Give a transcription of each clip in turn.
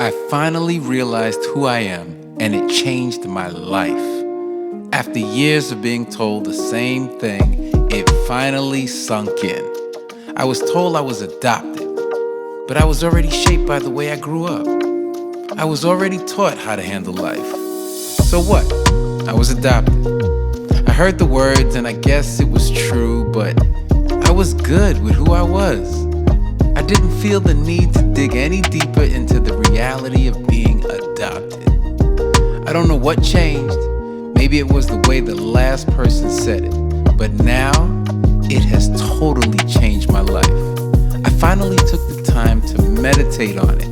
I finally realized who I am, and it changed my life. After years of being told the same thing, it finally sunk in. I was told I was adopted, but I was already shaped by the way I grew up. I was already taught how to handle life. So what? I was adopted. I heard the words and I guess it was true, but I was good with who I was. I didn't feel the need to dig any deeper into the reality of being adopted. I don't know what changed. Maybe it was the way the last person said it, but now it has totally changed my life. I finally took the time to meditate on it.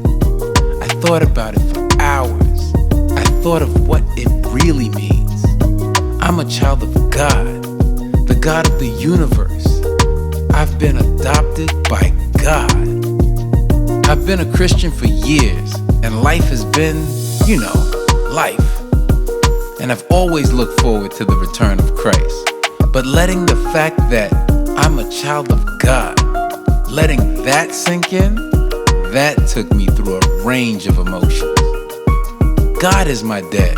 I thought about it for hours. I thought of what it really means. I'm a child of God, the God of the universe. I've been adopted by God. I've been a Christian for years, and life has been, life. And I've always looked forward to the return of Christ. But letting the fact that I'm a child of God, letting that sink in, that took me through a range of emotions. God is my dad,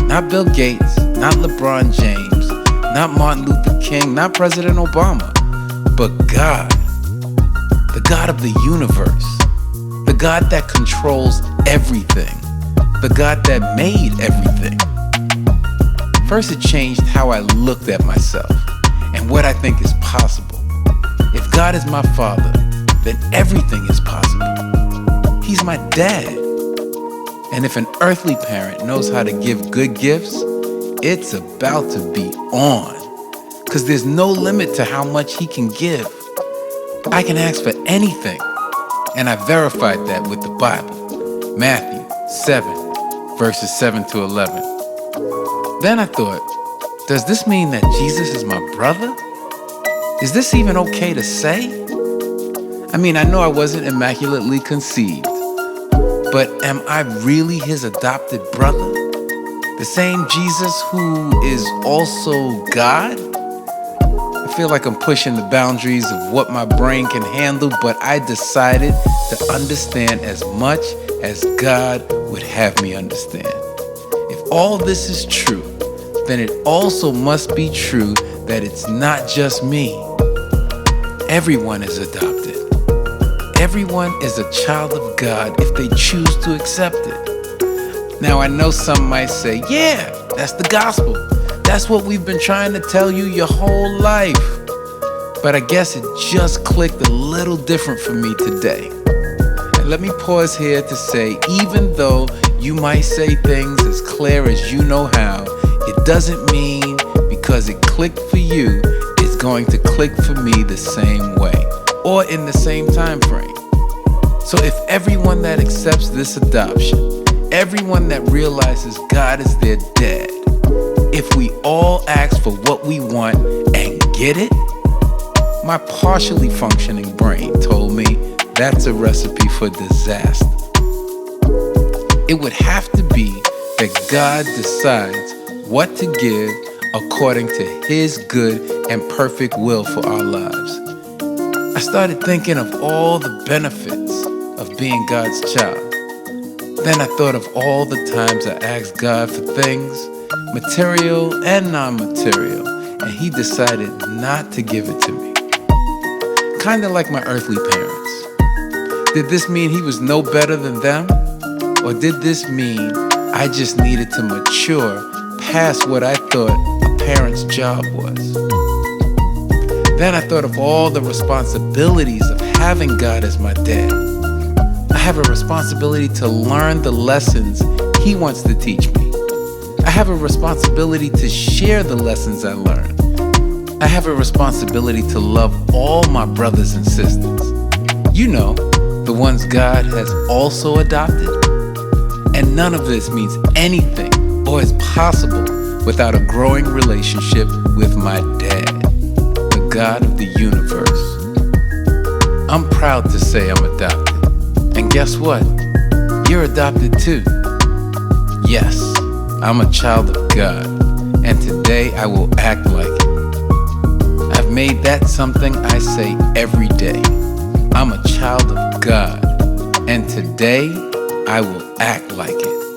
not Bill Gates, not LeBron James, not Martin Luther King, not President Obama, but God, the God of the universe, the God that controls everything, the God that made everything. First, it changed how I looked at myself and what I think is possible. If God is my father, then everything is possible. He's my dad. And if an earthly parent knows how to give good gifts, it's about to be on. Because there's no limit to how much he can give. I can ask for anything. And I verified that with the Bible. Matthew 7, verses 7 to 11. Then I thought, does this mean that Jesus is my brother? Is this even okay to say? I mean, I know I wasn't immaculately conceived, but am I really his adopted brother? The same Jesus who is also God? I feel like I'm pushing the boundaries of what my brain can handle, but I decided to understand as much as God would have me understand. If all this is true, then it also must be true that it's not just me. Everyone is adopted. Everyone is a child of God if they choose to accept it. Now, I know some might say, yeah, that's the gospel. That's what we've been trying to tell you your whole life. But I guess it just clicked a little different for me today. And let me pause here to say, even though you might say things as clear as you know how, it doesn't mean because it clicked for you, it's going to click for me the same way or in the same time frame. So if everyone that accepts this adoption, everyone that realizes God is their dad, if we all ask for what we want and get it, my partially functioning brain told me that's a recipe for disaster. It would have to be that God decides what to give according to his good and perfect will for our lives. I started thinking of all the benefits of being God's child. Then I thought of all the times I asked God for things, material and non-material, and he decided not to give it to me. Kind of like my earthly parents. Did this mean he was no better than them? Or did this mean I just needed to mature past what I thought a parent's job was? Then I thought of all the responsibilities of having God as my dad. I have a responsibility to learn the lessons he wants to teach me. I have a responsibility to share the lessons I learned. I have a responsibility to love all my brothers and sisters. The ones God has also adopted. And none of this means anything or is possible without a growing relationship with my dad, the God of the universe. I'm proud to say I'm adopted. And guess what? You're adopted too. Yes, I'm a child of God, and today I will act like it. I've made that something I say every day. I'm a child of God, and today I will act like it.